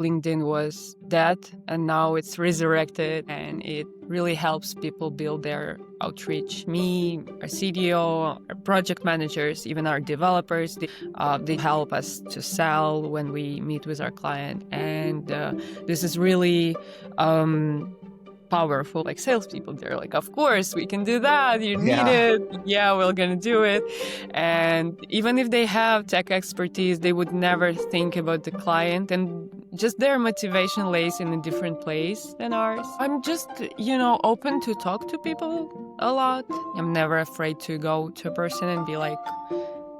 LinkedIn was dead and now it's resurrected, and it really helps people build their outreach. Me, our CDO, our project managers, even our developers, they help us to sell when we meet with our client. And this is really powerful. Like salespeople, they're like, of course we can do that, you need Yeah. it, yeah, we're gonna do it. And even if they have tech expertise, they would never think about the client, and just their motivation lays in a different place than ours. I'm just, open to talk to people a lot. I'm never afraid to go to a person and be like,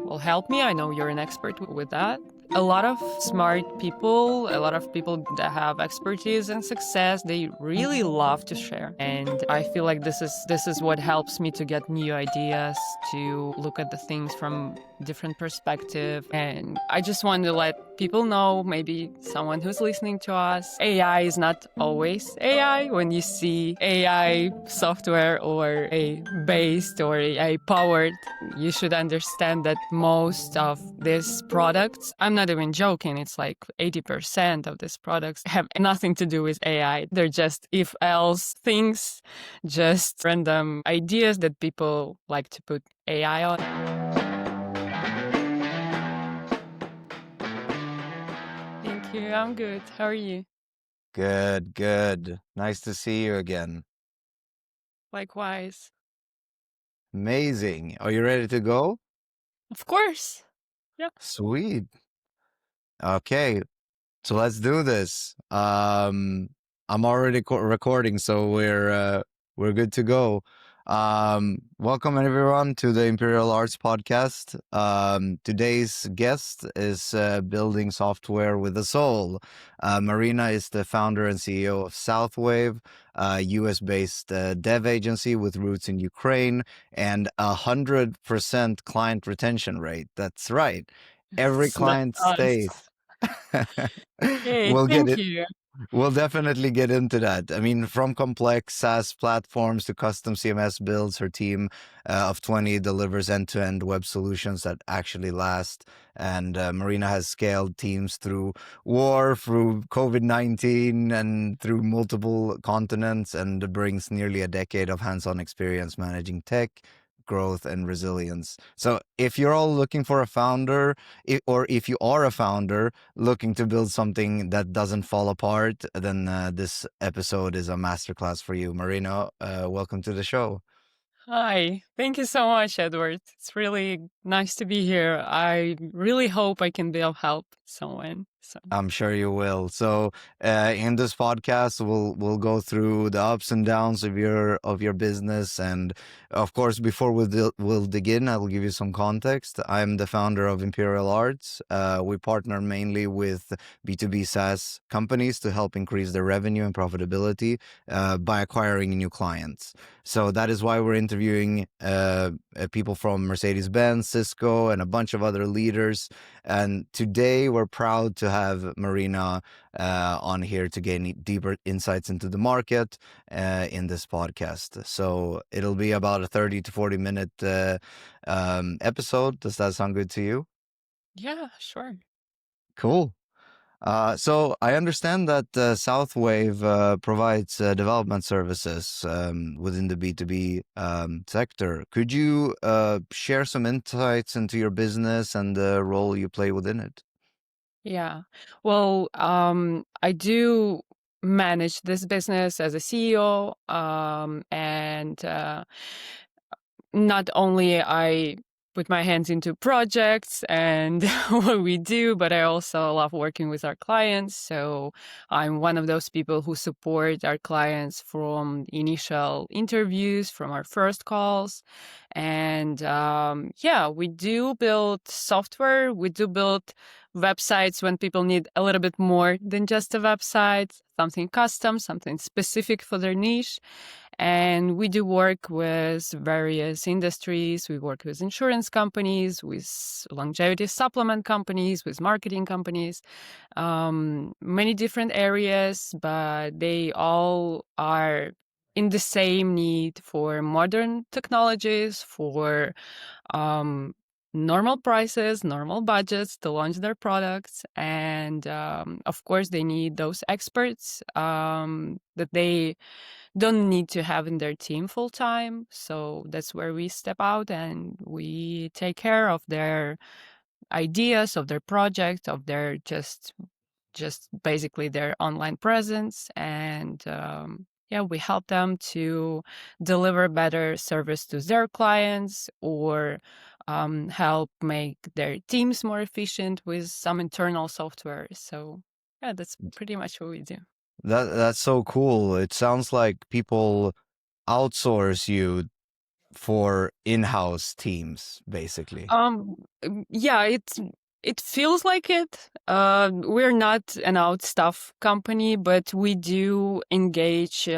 well, help me, I know you're an expert with that. A lot of smart people, a lot of people that have expertise and success, they really love to share. And I feel like this is what helps me to get new ideas, to look at the things from different perspective. And I just want to let people know, maybe someone who's listening to us, AI is not always AI. When you see AI software or a based or AI powered, you should understand that most of these products, I'm not even joking, it's like 80% of these products have nothing to do with AI. They're just if else things, just random ideas that people like to put AI on. Thank you. I'm good. How are you? Good, good. Nice to see you again. Likewise. Amazing. Are you ready to go? Of course. Yeah. Sweet. Okay, so let's do this. I'm already recording, so we're good to go. Welcome everyone to the Imperial Arts podcast. Today's guest is building software with a soul. Marina is the founder and CEO of Southwave, a US-based dev agency with roots in Ukraine and 100% client retention rate. That's right. Every That's client us. stays. Hey, We'll get thank it. you. We'll definitely get into that. I mean, from complex SaaS platforms to custom CMS builds, her team of 20 delivers end-to-end web solutions that actually last. And Marina has scaled teams through war, through COVID-19, and through multiple continents, and brings nearly a decade of hands-on experience managing tech, growth, and resilience. So if you're all looking for a founder, or if you are a founder looking to build something that doesn't fall apart, then this episode is a masterclass for you. Marina, welcome to the show. Hi. Thank you so much, Edward. It's really nice to be here. I really hope I can be of help to someone. So I'm sure you will. So, in this podcast, we'll go through the ups and downs of your business, and of course, before we'll dig in, I will give you some context. I'm the founder of Imperial Arts. We partner mainly with B2B SaaS companies to help increase their revenue and profitability by acquiring new clients. So that is why we're interviewing people from Mercedes-Benz, Cisco, and a bunch of other leaders. And today we're proud to have Marina on here to gain deeper insights into the market in this podcast. So it'll be about a 30 to 40 minute episode. Does that sound good to you? yeah, sure. Cool. So I understand that Southwave provides development services within the B2B sector. Could you share some insights into your business and the role you play within it? Yeah. Well, I do manage this business as a CEO, and not only I put my hands into projects and what we do, but I also love working with our clients. So I'm one of those people who support our clients from initial interviews, from our first calls. And yeah, we do build software. We do build websites when people need a little bit more than just a website, something custom, something specific for their niche. And we do work with various industries. We work with insurance companies, with longevity supplement companies, with marketing companies, many different areas, but they all are in the same need for modern technologies, for normal prices, normal budgets to launch their products. And of course, they need those experts that they don't need to have in their team full time. So that's where we step out and we take care of their ideas, of their project, of their just basically their online presence. And yeah, we help them to deliver better service to their clients, or help make their teams more efficient with some internal software. So yeah, that's pretty much what we do. That's so cool. It sounds like people outsource you for in-house teams, basically. Yeah, it feels like it. We're not an outstaff company, but we do engage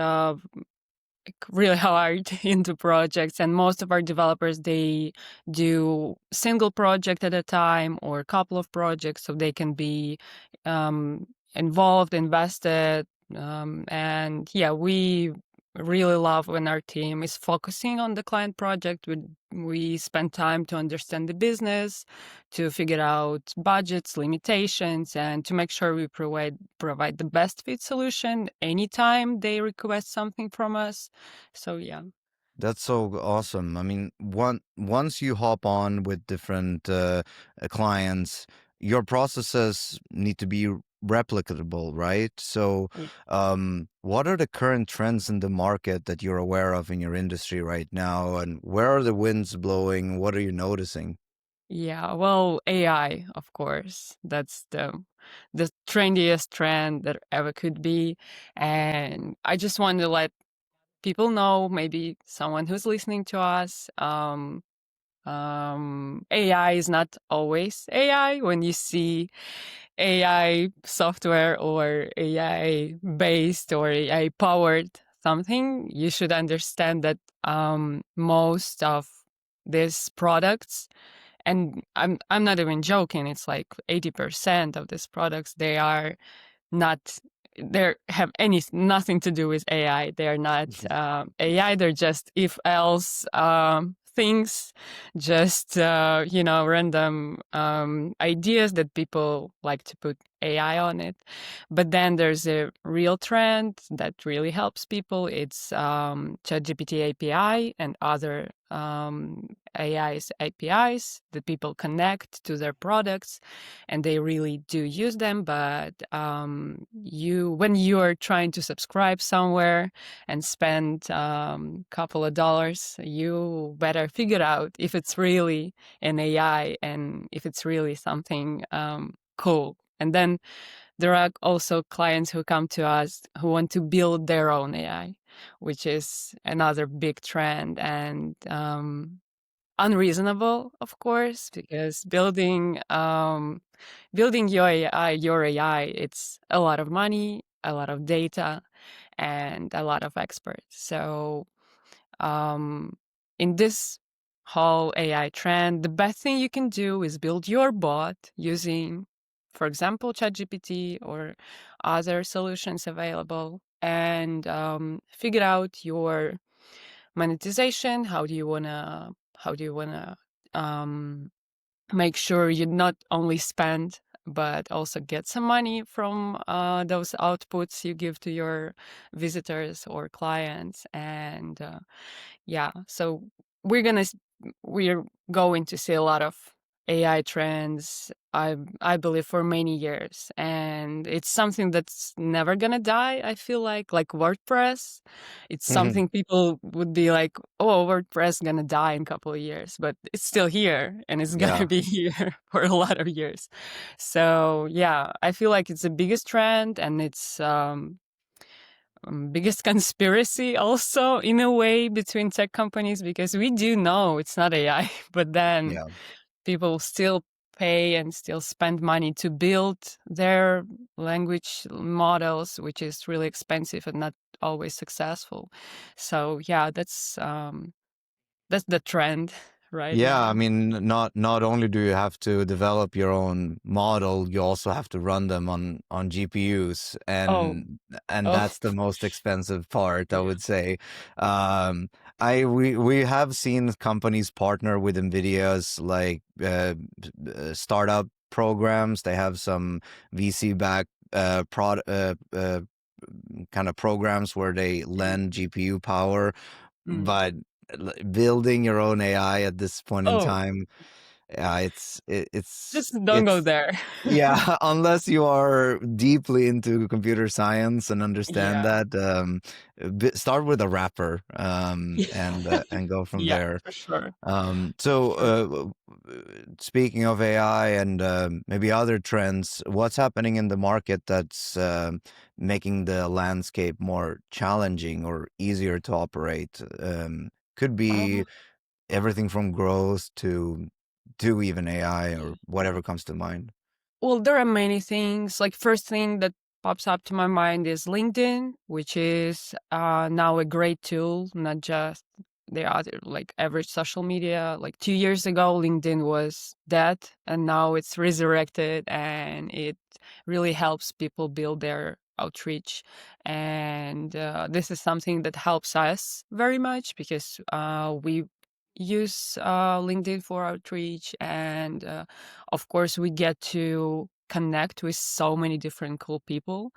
really hard into projects, and most of our developers, they do single project at a time or a couple of projects, so they can be involved, invested. And yeah, we really love when our team is focusing on the client project. We spend time to understand the business, to figure out budgets, limitations, and to make sure we provide the best fit solution anytime they request something from us. So yeah. That's so awesome. I mean, once you hop on with different clients, your processes need to be replicable, right? So, what are the current trends in the market that you're aware of in your industry right now, and where are the winds blowing? What are you noticing? Yeah, well, AI, of course. That's the trendiest trend that ever could be. And I just want to let people know, maybe someone who's listening to us, AI is not always AI. When you see AI software or AI based or AI powered something, you should understand that most of these products, and I'm not even joking, it's like 80% of these products, they are not, they have nothing to do with AI. They're not AI. They're just if else things, just random ideas that people like to put AI on it. But then there's a real trend that really helps people. It's ChatGPT API and other APIs that people connect to their products, and they really do use them. But when you are trying to subscribe somewhere and spend couple of dollars, you better figure out if it's really an AI and if it's really something cool. And then there are also clients who come to us who want to build their own AI, which is another big trend. And unreasonable, of course, because building your AI, it's a lot of money, a lot of data, and a lot of experts. So um, in this whole AI trend, the best thing you can do is build your bot using, for example, ChatGPT or other solutions available, and figure out your monetization. How do you wanna um, make sure you not only spend but also get some money from those outputs you give to your visitors or clients. And yeah, so we're gonna we're going to see a lot of AI trends, I believe, for many years, and it's something that's never gonna die. I feel like WordPress, it's something people would be like, "Oh, WordPress gonna die in a couple of years," but it's still here, and it's gonna Yeah. be here for a lot of years. So yeah, I feel like it's the biggest trend, and it's biggest conspiracy also in a way between tech companies, because we do know it's not AI, but then Yeah. people still pay and still spend money to build their language models, which is really expensive and not always successful. So yeah, that's the trend right Yeah, I now. mean, not only do you have to develop your own model, you also have to run them on GPUs, Oh, and oh, that's the most expensive part, I yeah. would say. Um, we have seen companies partner with NVIDIA's like startup programs. They have some VC backed kind of programs where they Mm, lend GPU power, mm. but building your own AI at this point in Oh, time, yeah, just don't go there. yeah, unless you are deeply into computer science and understand Yeah. that, start with a wrapper, and go from Yeah, there. for sure. So, Sure. speaking of AI and maybe other trends, what's happening in the market that's making the landscape more challenging or easier to operate? Could be Um, everything from growth to even AI or whatever comes to mind. Well, there are many things. Like first thing that pops up to my mind is LinkedIn, which is now a great tool, not just the other like average social media. Like 2 years ago, LinkedIn was dead, and now it's resurrected, and it really helps people build their outreach. And this is something that helps us very much because we use LinkedIn for outreach, and of course, we get to connect with so many different cool people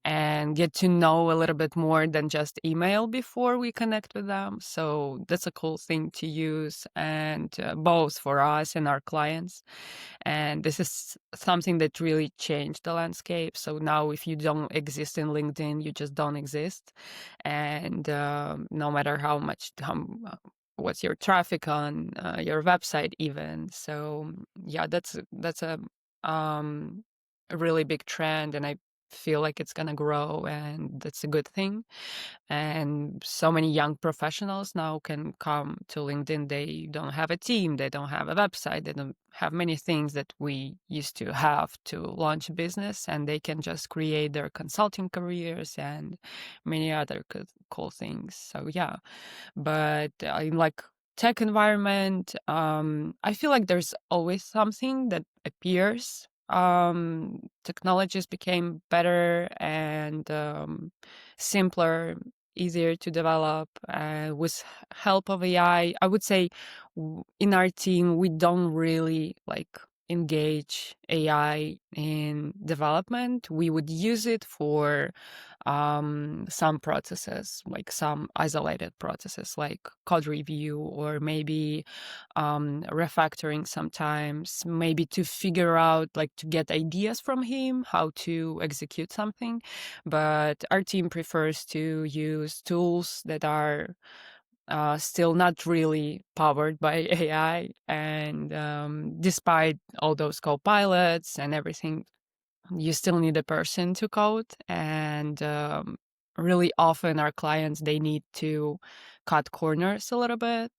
and get to know a little bit more than just email before we connect with them. So that's a cool thing to use, and both for us and our clients. And this is something that really changed the landscape. So now, if you don't exist in LinkedIn, you just don't exist. And no matter how much, what's your traffic on your website, even. So yeah, um, a really big trend, and I feel like it's gonna grow, and that's a good thing. And so many young professionals now can come to LinkedIn. They don't have a team, they don't have a website, they don't have many things that we used to have to launch a business, and they can just create their consulting careers and many other cool things. So yeah, but in like tech environment, I feel like there's always something that appears. Technologies became better and simpler, easier to develop with help of AI. I would say in our team we don't really like engage AI in development. We would use it for some processes, like some isolated processes, like code review, or maybe refactoring sometimes, maybe to figure out, like to get ideas from him, how to execute something. But our team prefers to use tools that are still not really powered by AI. And despite all those co-pilots and everything, you still need a person to code. And really often our clients, they need to cut corners a little bit,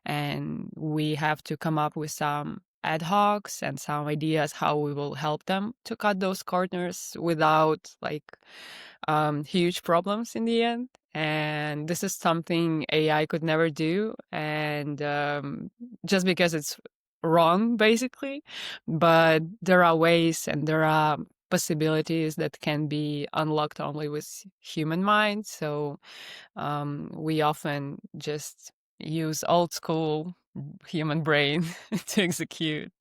and we have to come up with some ad hocs and some ideas how we will help them to cut those corners without like huge problems in the end. And this is something AI could never do, and just because it's wrong, basically. But there are ways and there are possibilities that can be unlocked only with human mind. So we often just use old school human brain to execute.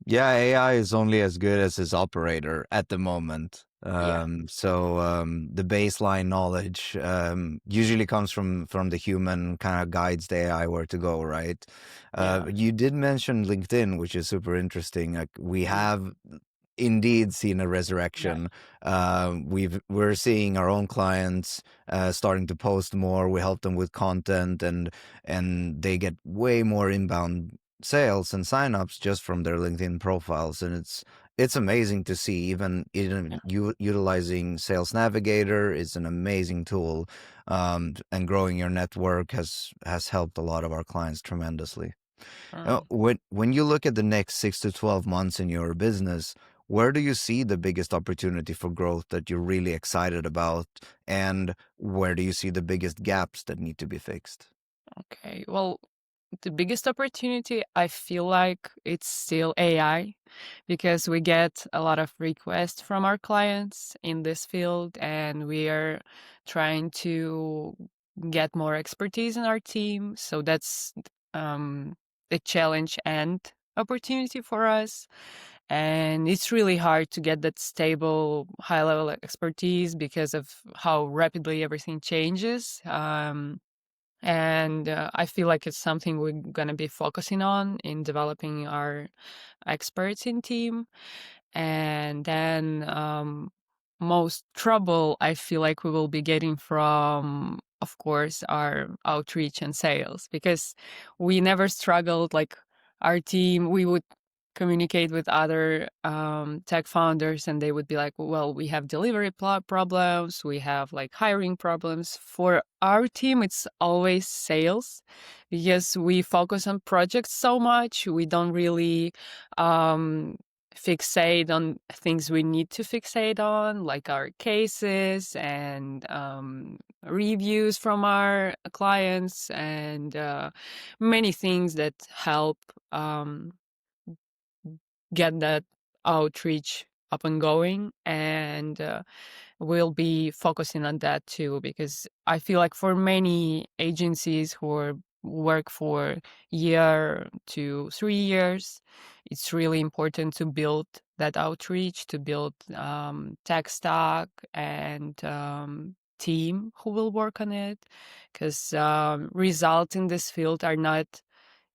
Yeah, AI is only as good as its operator at the moment. Yeah, The baseline knowledge usually comes from the human, kind of guides the AI where to go, right? yeah. You did mention LinkedIn, which is super interesting. Like we Mm, have indeed seen a yeah. resurrection. We're seeing our own clients starting to post more. We help them with content, and they get way more inbound sales and signups just from their LinkedIn profiles, and it's amazing to see. Even utilizing Sales Navigator is an amazing tool, and growing your network has helped a lot of our clients tremendously. Yeah. When you look at the next 6 to 12 months in your business, where do you see the biggest opportunity for growth that you're really excited about, and where do you see the biggest gaps that need to be fixed? Okay. Well, the biggest opportunity, I feel like it's still AI, because we get a lot of requests from our clients in this field, and we are trying to get more expertise in our team. So that's um, a challenge and opportunity for us. And it's really hard to get that stable, high level expertise because of how rapidly everything changes. And I feel like it's something we're going to be focusing on in developing our experts in team. And then most trouble I feel like we will be getting from, of course, our outreach and sales, because we never struggled. Like our team, we would communicate with other tech founders, and they would be like, well, we have delivery problems, we have like hiring problems. For our team, it's always sales, because we focus on projects so much. We don't really um, fixate on things we need to fixate on, like our cases and reviews from our clients, and many things that help um, get that outreach up and going. And we'll be focusing on that too, because I feel like for many agencies who work for year to 3 years, it's really important to build that outreach, to build tech stack and team who will work on it, because results in this field are not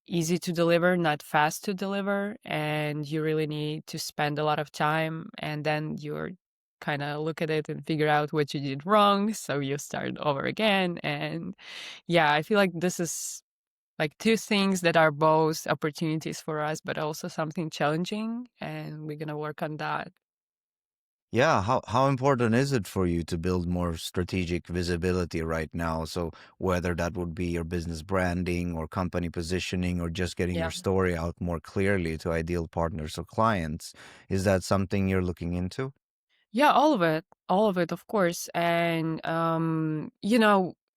easy to deliver, not fast to deliver, and you really need to spend a lot of time, and then you're kind of look at it and figure out what you did wrong, so you start over again. And yeah, I feel like this is like two things that are both opportunities for us, but also something challenging, and we're gonna work on that. Yeah, how important is it for you to build more strategic visibility right now? So whether that would be your business branding or company positioning or just getting your Yeah. story out more clearly to ideal partners or clients, is that something you're looking into? Yeah, all of it, of course. And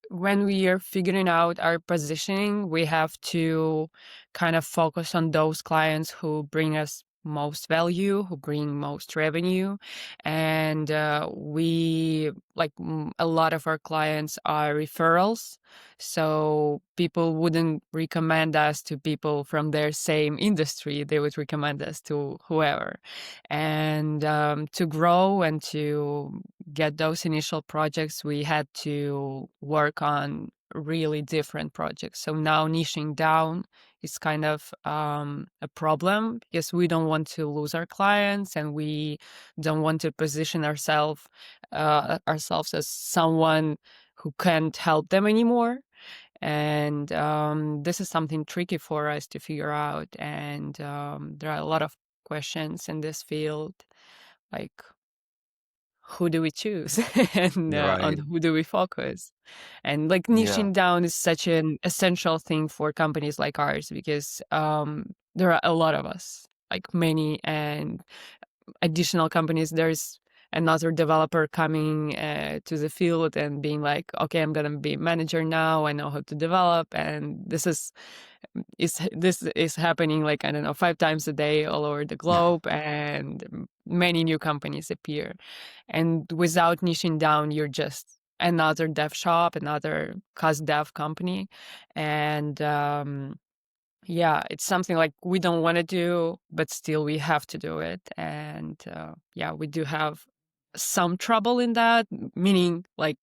when we are figuring out our positioning, we have to kind of focus on those clients who bring us most value, who bring most revenue. And a lot of our clients are referrals. So people wouldn't recommend us to people from their same industry. They would recommend us to whoever. And to grow and to get those initial projects, we had to work on really different projects. So now niching down is kind of a problem, because we don't want to lose our clients, and we don't want to position ourselves as someone who can't help them anymore. And this is something tricky for us to figure out. And there are a lot of questions in this field, like who do we choose and on Right. who do we focus. And like Yeah. niching down is such an essential thing for companies like ours, because there are a lot of us, like many, and additional companies. There's another developer coming to the field and being like, okay, I'm gonna be manager now, I know how to develop. And this is happening, like, I don't know, 5 times a day all over the globe, and many new companies appear. And without niching down, you're just another dev shop, another cost dev company. And yeah, it's something like we don't want to do, but still we have to do it. And yeah, we do have some trouble in that, meaning like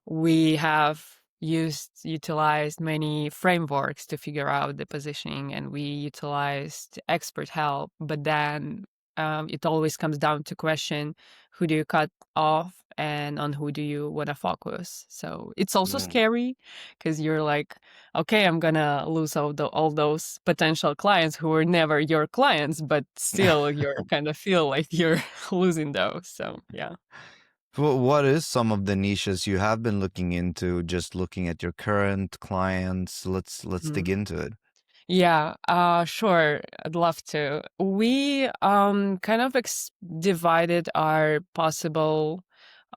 we have utilized many frameworks to figure out the positioning, and we utilized expert help. But then it always comes down to question, who do you cut off and on who do you want to focus? So it's also Mm. scary, because you're like, okay, I'm gonna lose all those potential clients who were never your clients, but still you're kind of feel like you're losing those. So yeah. What is some of the niches you have been looking into, just looking at your current clients? Let's dig Mm. into it. Yeah, sure. I'd love to. We kind of divided our possible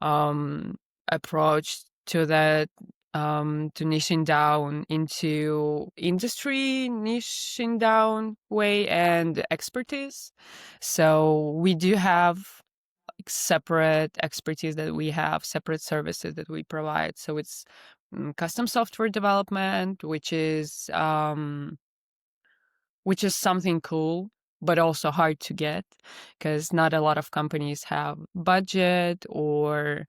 approach to that, to niching down into industry niching down way and expertise. So we do have like separate expertise that we have, separate services that we provide. So it's custom software development, which is something cool, but also hard to get because not a lot of companies have budget or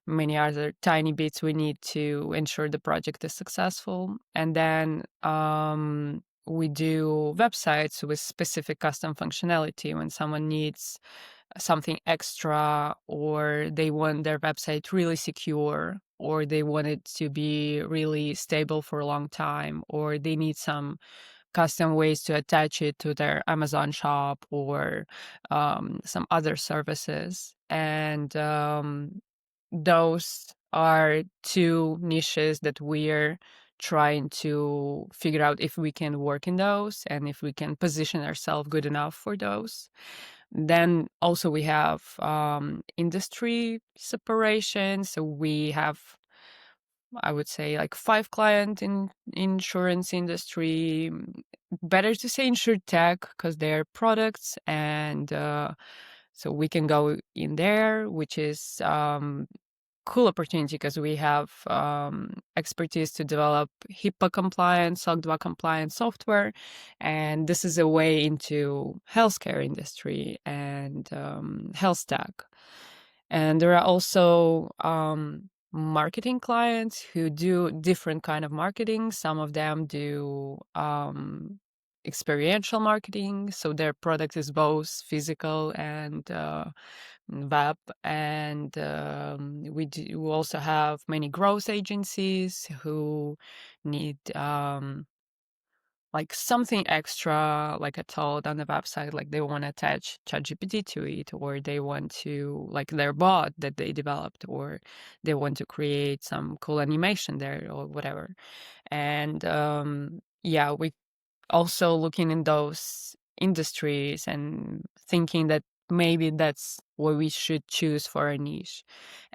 many other tiny bits we need to ensure the project is successful. And then we do websites with specific custom functionality when someone needs something extra, or they want their website really secure, or they want it to be really stable for a long time, or they need some custom ways to attach it to their Amazon shop or some other services. And those are two niches that we're trying to figure out if we can work in those and if we can position ourselves good enough for those. Then also we have industry separation. So we have, I would say, like 5 clients in insurance industry. Better to say insure tech because they're products, and so we can go in there, which is cool opportunity because we have expertise to develop HIPAA compliant, SOC 2 compliant software, and this is a way into healthcare industry and health tech. And there are also marketing clients who do different kind of marketing. Some of them do experiential marketing, so their product is both physical and web. And we also have many growth agencies who need like something extra, like I told on the website, like they want to attach ChatGPT to it, or they want to like their bot that they developed, or they want to create some cool animation there or whatever. And yeah, we also looking in those industries and thinking that maybe that's what we should choose for a niche.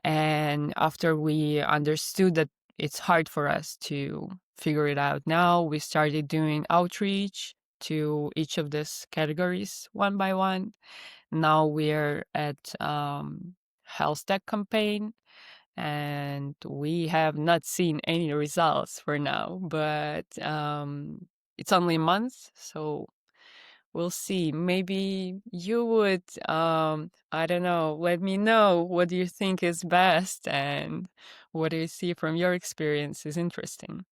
And after we understood that it's hard for us to figure it out now, we started doing outreach to each of these categories one by one. Now we're at health tech campaign, and we have not seen any results for now, but it's only a month, so we'll see. Maybe you would, I don't know, let me know what do you think is best and what do you see from your experience is interesting.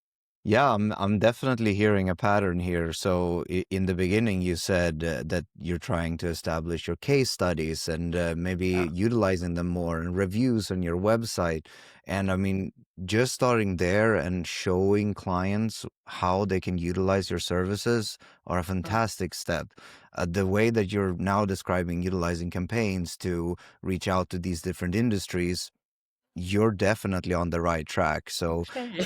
Yeah, I'm definitely hearing a pattern here. So in the beginning, you said that you're trying to establish your case studies and maybe Yeah. utilizing them more and reviews on your website. And I mean, just starting there and showing clients how they can utilize your services are a Mm. fantastic step. The way that you're now describing utilizing campaigns to reach out to these different industries, you're definitely on the right track. So, Okay.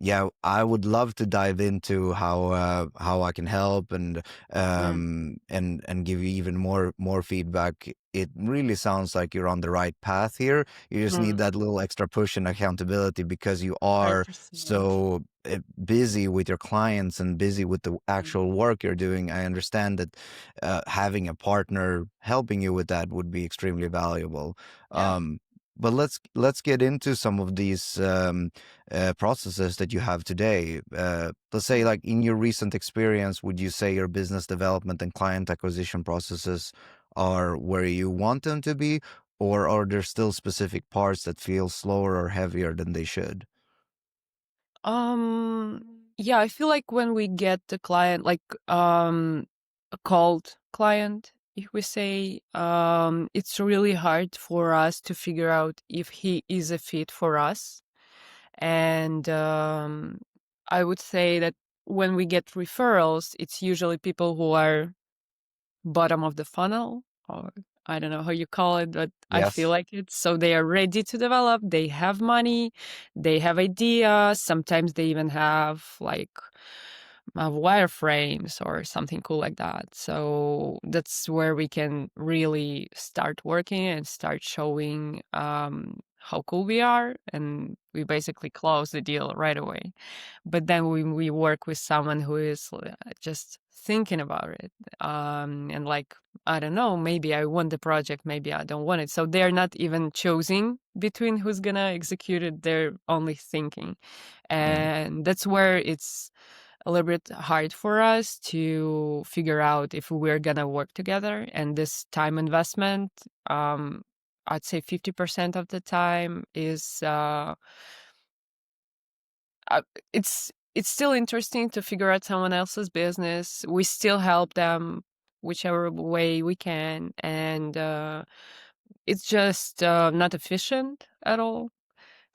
yeah, I would love to dive into how I can help Mm, and give you even more feedback. It really sounds like you're on the right path here. You just need mm, that little extra push and accountability because you are 100%. so busy with your clients and busy with the Mm. actual work you're doing. I understand that having a partner helping you with that would be extremely valuable. Yeah. Um, but let's get into some of these processes that you have today. Let's say, like in your recent experience, would you say your business development and client acquisition processes are where you want them to be, or are there still specific parts that feel slower or heavier than they should? Yeah, I feel like when we get the client, like a cold client, if we say, it's really hard for us to figure out if he is a fit for us. And I would say that when we get referrals, it's usually people who are bottom of the funnel, or I don't know how you call it, but I feel Yes. like it. So they are ready to develop, they have money, they have ideas, sometimes they even have like wireframes or something cool like that. So that's where we can really start working and start showing how cool we are, and we basically close the deal right away. But then we work with someone who is just thinking about it, and like, I don't know, maybe I want the project, maybe I don't want it. So they're not even choosing between who's gonna execute it, they're only thinking. Yeah. And that's where it's a little bit hard for us to figure out if we're gonna work together. And this time investment, um, I'd say 50% of the time is uh, it's still interesting to figure out someone else's business. We still help them whichever way we can, and it's just not efficient at all.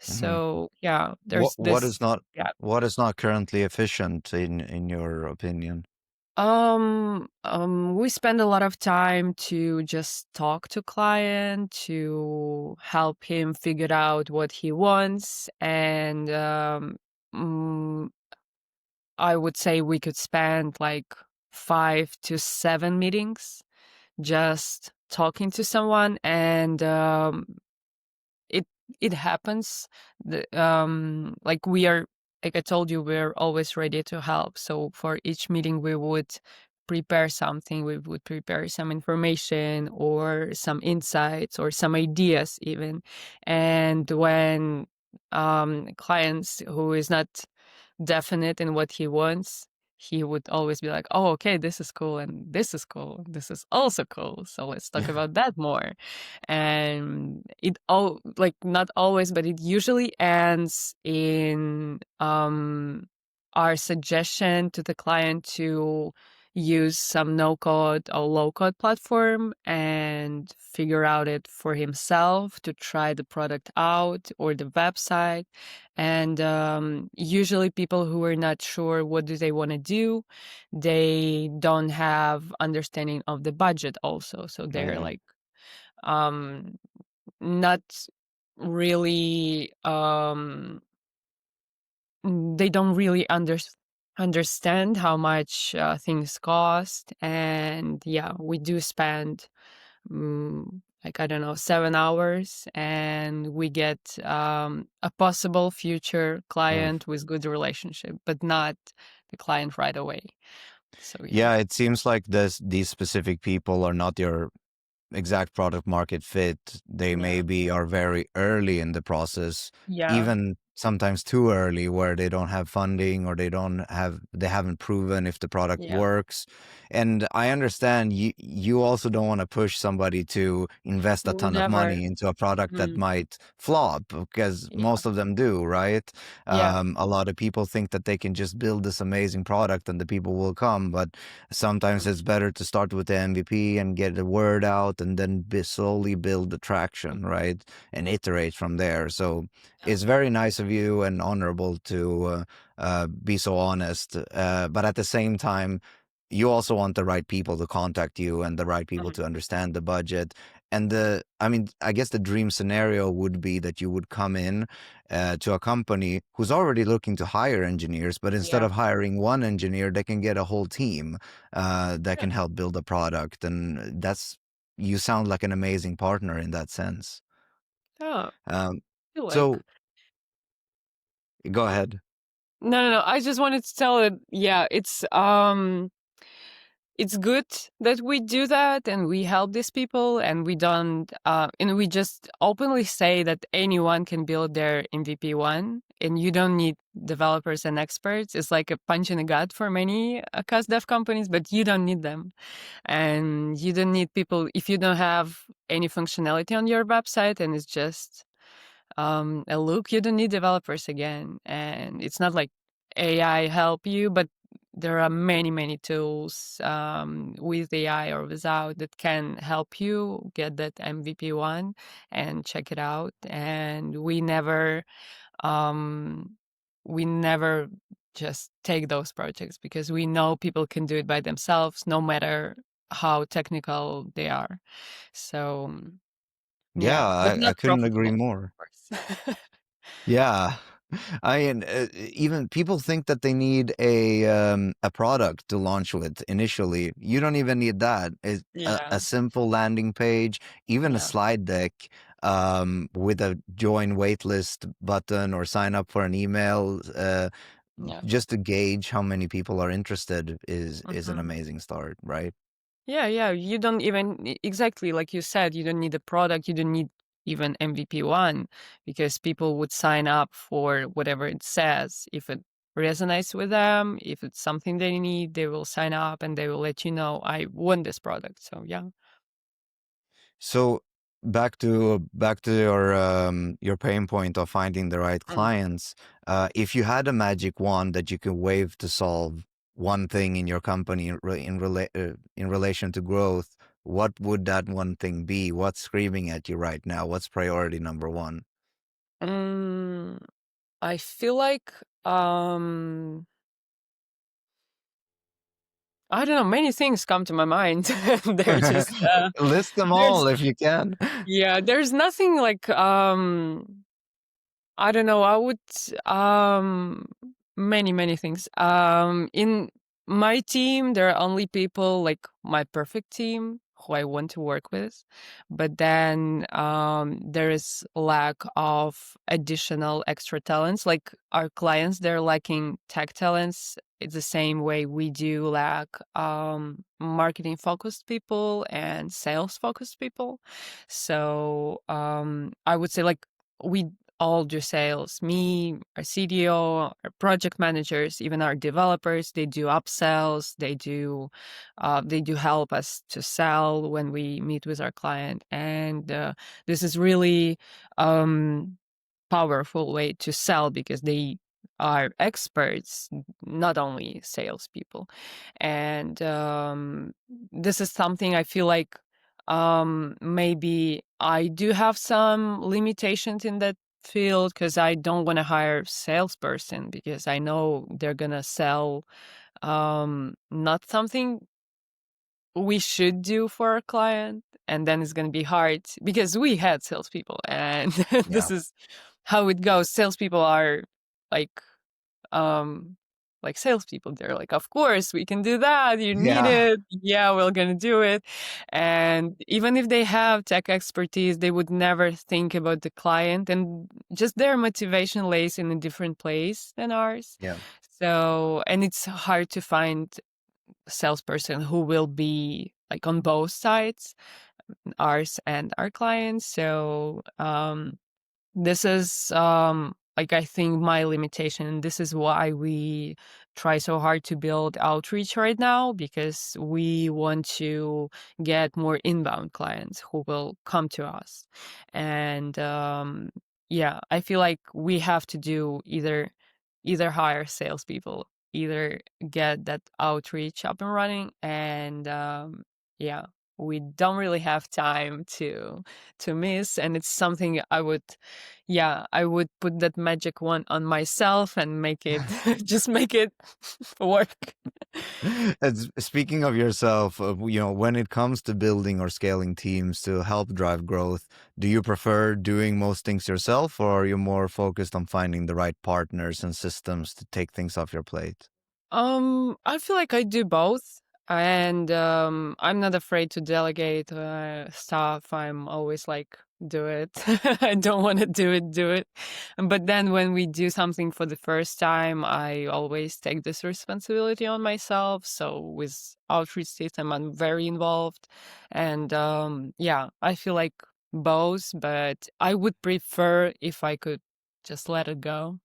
Hmm. So yeah, What there's what this. is not Yeah. what is not currently efficient in your opinion? We spend a lot of time to just talk to client to help him figure out what he wants, and mm, I would say we could spend like 5 to 7 meetings just talking to someone, and it it happens. Like we are, like I told you, we're always ready to help. So for each meeting, we would prepare something. We would prepare some information or some insights or some ideas even. And when clients who is not definite in what he wants, he would always be like, "Oh, okay, this is cool, and this is cool, and this is also cool. So let's talk about that more." And it all, like, not always, but it usually ends in our suggestion to the client to use some no code or low code platform and figure out it for himself to try the product out or the website. And usually people who are not sure what do they want to do, they don't have understanding of the budget also, so they're Yeah. like um not really they don't really understand how much things cost. And yeah, we do spend like, I don't know, 7 hours, and we get a possible future Oh. client with good relationship, but not the client right away. So yeah. Yeah, it seems like these specific people are not your exact product market fit. They Yeah. maybe are very early in the process, Yeah. even sometimes too early, where they don't have funding or they haven't proven if the product Yeah. works. And I understand you also don't want to push somebody to invest a ton of Never. money into a product that Mhm. might flop, because Yeah. most of them do, right? Yeah. A lot of people think that they can just build this amazing product and the people will come, but sometimes it's better to start with the MVP and get the word out and then slowly build the traction, right? And iterate from there. So Yeah. it's very nice of you and honorable to be so honest. But at the same time, you also want the right people to contact you and the right people Mhm. to understand the budget. And I mean, I guess the dream scenario would be that you would come in to a company who's already looking to hire engineers, but instead Yeah. of hiring one engineer, they can get a whole team that Yeah. can help build a product. And you sound like an amazing partner in that sense. Yeah. Um, I feel like. so go ahead. No, no, no. I just wanted to tell it. Yeah, it's good that we do that and we help these people, and we don't and we just openly say that anyone can build their MVP 1, and you don't need developers and experts. It's like a punch in the gut for many cost dev companies, but you don't need them. And you don't need people if you don't have any functionality on your website and it's just a look. You don't need developers again. And it's not like AI help you, but there are many, many tools with AI or without that can help you get that MVP 1 and check it out. And um, we never just take those projects because we know people can do it by themselves, no matter how technical they are. So Yeah, yeah, but I not couldn't agree profitable, more. of course. Yeah. I mean, even people think that they need a product to launch with initially. You don't even need that. A Yeah, simple landing page, even a yeah, slide deck, with a join waitlist button or sign up for an email, Yeah. just to gauge how many people are interested is an Hmm. amazing start, right? Yeah, yeah. You don't even exactly like you said. You don't need a product. You don't need even MVP one because people would sign up for whatever it says. If it resonates with them, if it's something they need, they will sign up and they will let you know, I want this product. So yeah. So back to your pain point of finding the right Mm. clients. If you had a magic wand that you could wave to solve one thing in your company in relation to growth, what would that one thing be? What's screaming at you right now? What's priority number one? Mm, I feel like um I don't know, many things come to my mind. They're just List them there's all if you can. yeah, there's nothing like I don't know. I would many things. In my team, there are only people like my perfect team who I want to work with, but then there is lack of additional extra talents. Like our clients, they're lacking tech talents. It's the same way we do lack marketing focused people and sales focused people. So I would say like we all do sales. Me, our CDO, our project managers, even our developers, they do upsells. They do help us to sell when we meet with our client, and this is really um, powerful way to sell because they are experts, not only salespeople. And this is something I feel like maybe I do have some limitations in that field because I don't want to hire salesperson because I know they're gonna sell not something we should do for our client, and then it's gonna be hard because we had salespeople, and Yeah. this is how it goes. Salespeople are like um salespeople. They're like, of course we can do that. You need Yeah. it. Yeah, we're gonna do it. And even if they have tech expertise, they would never think about the client, and just their motivation lays in a different place than ours. Yeah. So, and it's hard to find a salesperson who will be like on both sides, ours and our clients. So, this is like I think my limitation. This is why we try so hard to build outreach right now because we want to get more inbound clients who will come to us. And yeah, I feel like we have to do either hire salespeople, either get that outreach up and running, and yeah, we don't really have time to miss, and it's something I would, yeah, I would put that magic wand on myself and make it just make it work. Speaking of yourself, when it comes to building or scaling teams to help drive growth, do you prefer doing most things yourself, or are you more focused on finding the right partners and systems to take things off your plate? I feel like I do both. And I'm not afraid to delegate stuff. I'm always like, do it. I don't want to do it. But then when we do something for the first time, I always take this responsibility on myself. So with outreach system, I'm very involved. And yeah, I feel like both, but I would prefer if I could just let it go.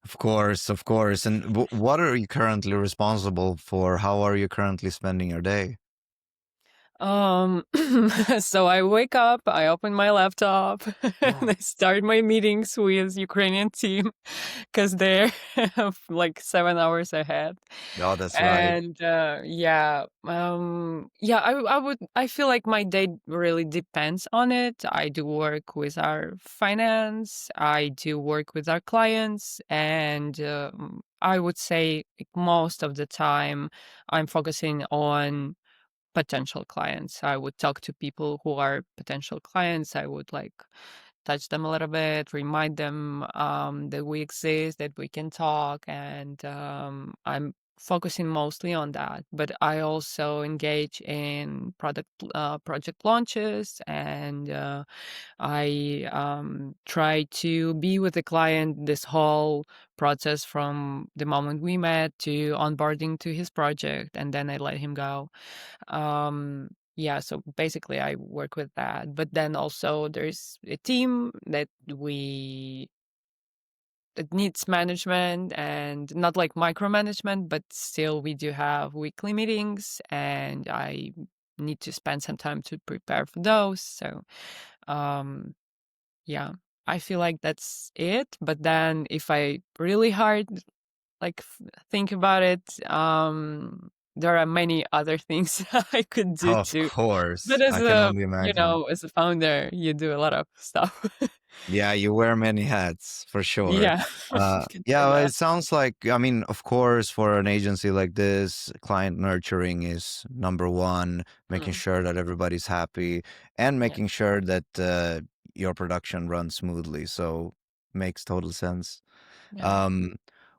Of course, of course. And what are you currently responsible for? How are you currently spending your day? Um, so I wake up, I open my laptop, and I start my meetings with Ukrainian team because they're like 7 hours ahead. Oh, that's right. And yeah, yeah, I feel like my day really depends on it. I do work with our finance, I do work with our clients, and I would say like, most of the time I'm focusing on potential clients. I would talk to people who are potential clients. I would like touch them a little bit, remind them that we exist, that we can talk, and I'm focusing mostly on that, but I also engage in project launches, and I try to be with the client this whole process from the moment we met to onboarding to his project, and then I let him go. Yeah, so basically I work with that. But then also there's a team that needs management, and not like micromanagement, but still we do have weekly meetings, and I need to spend some time to prepare for those. So um yeah, I feel like that's it. But then if I really hard like think about it, there are many other things I could do Of too. But course, as I can a, only imagine. as a founder, you do a lot of stuff. Yeah, you wear many hats for sure. Yeah, you can say Yeah, well, that. it sounds like, I mean, of course, for an agency like this, client nurturing is number one, making Mm, sure that everybody's happy and yeah, making sure that your production runs smoothly. So makes total sense. yeah. Um,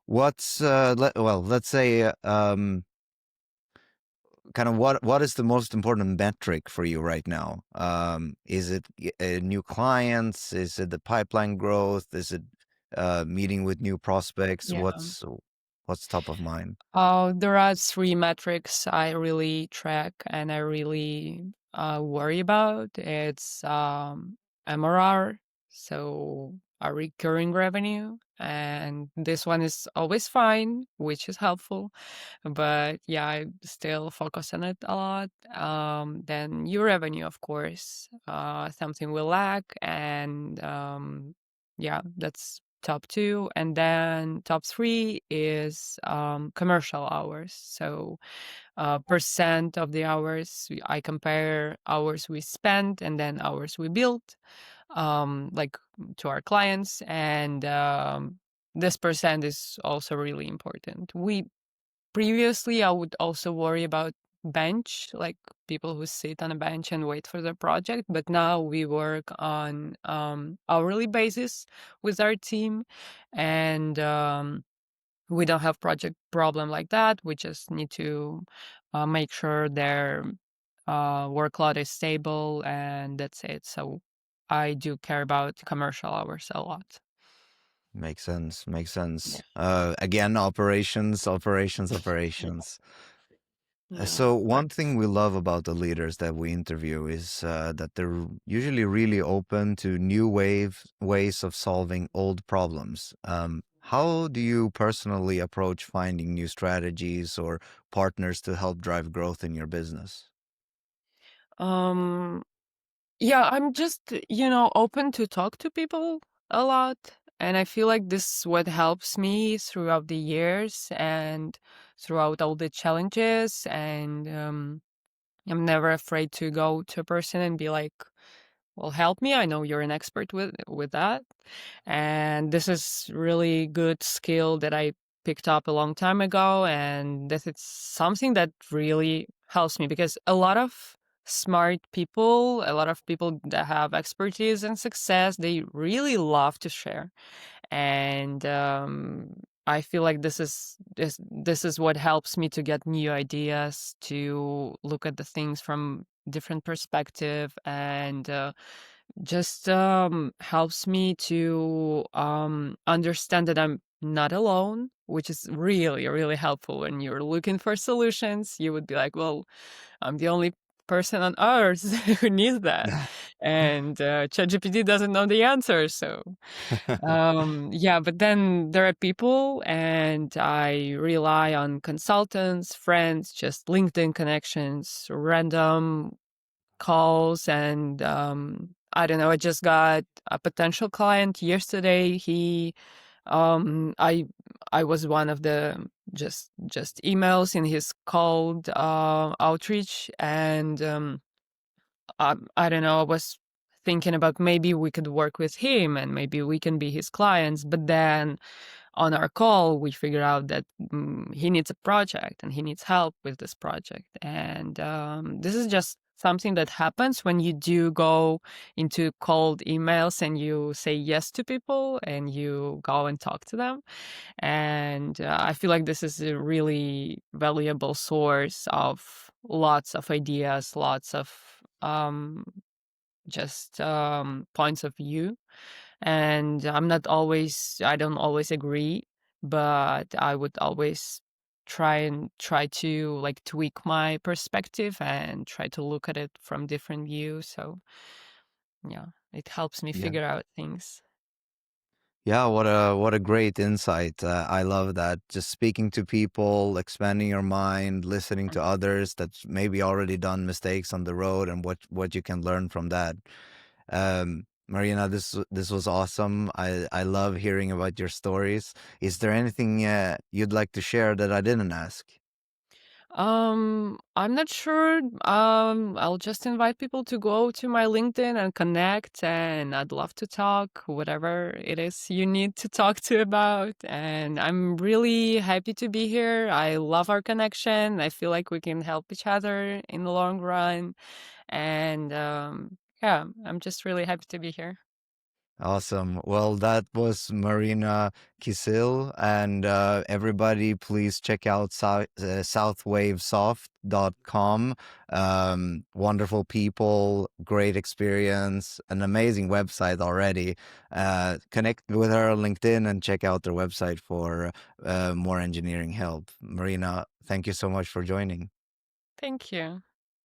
well, let's say, kind of what is the most important metric for you right now? Is it new clients? Is it the pipeline growth? Is it meeting with new prospects? Yeah. What's top of mind? There are three metrics I really track and I really worry about. It's MRR, so a recurring revenue, and this one is always fine, which is helpful. But yeah, I still focus on it a lot. Then your revenue, of course, something we lack, and yeah, that's top two. And then top three is commercial hours. So percent of the hours I compare hours we spent and then hours we built, like to our clients, and this percent is also really important. We Previously, I would also worry about bench, like people who sit on a bench and wait for the project. But now we work on hourly basis with our team, and we don't have project problem like that. We just need to make sure their workload is stable, and that's it. So I do care about commercial hours a lot. Makes sense. Makes Yeah. sense. Again, operations, operations, Yeah. operations. Yeah. So one thing we love about the leaders that we interview is that they're usually really open to new ways of solving old problems. How do you personally approach finding new strategies or partners to help drive growth in your business? Um, Yeah, I'm just, open to talk to people a lot. And I feel like this is what helps me throughout the years and throughout all the challenges. And I'm never afraid to go to a person and be like, well, help me. I know you're an expert with that. And this is really good skill that I picked up a long time ago. And that it's something that really helps me, because a lot of smart people, a lot of people that have expertise and success, they really love to share. And I feel like this is what helps me to get new ideas, to look at the things from different perspective, and just helps me to understand that I'm not alone, which is really, really helpful when you're looking for solutions. You would be like, well, I'm the only person on earth who needs that. And ChatGPT doesn't know the answer. So, yeah, but then there are people, and I rely on consultants, friends, just LinkedIn connections, random calls, and I don't know. I just got a potential client yesterday. I was one of the just emails in his cold outreach, and I don't know. I was thinking about maybe we could work with him and maybe we can be his clients, but then on our call, we figure out that he needs a project and he needs help with this project. And this is just something that happens when you do go into cold emails and you say yes to people and you go and talk to them. And I feel like this is a really valuable source of lots of ideas, lots of just points of view. And I don't always agree, but I would always try to like tweak my perspective and try to look at it from different views. So yeah, it helps me Yeah. figure out things. Yeah, what a great insight. I love that. Just speaking to people, expanding your mind, listening to others that's maybe already done mistakes on the road, and what you can learn from that. Marina, this was awesome. I love hearing about your stories. Is there anything you'd like to share that I didn't ask? I'm not sure. I'll just invite people to go to my LinkedIn and connect, and I'd love to talk whatever it is you need to talk to about. And I'm really happy to be here. I love our connection. I feel like we can help each other in the long run. And yeah, I'm just really happy to be here. Awesome. Well, that was Marina Kisil. And everybody, please check out southwavesoft.com. Wonderful people, great experience, an amazing website already. Connect with her on LinkedIn and check out their website for more engineering help. Marina, thank you so much for joining. Thank you.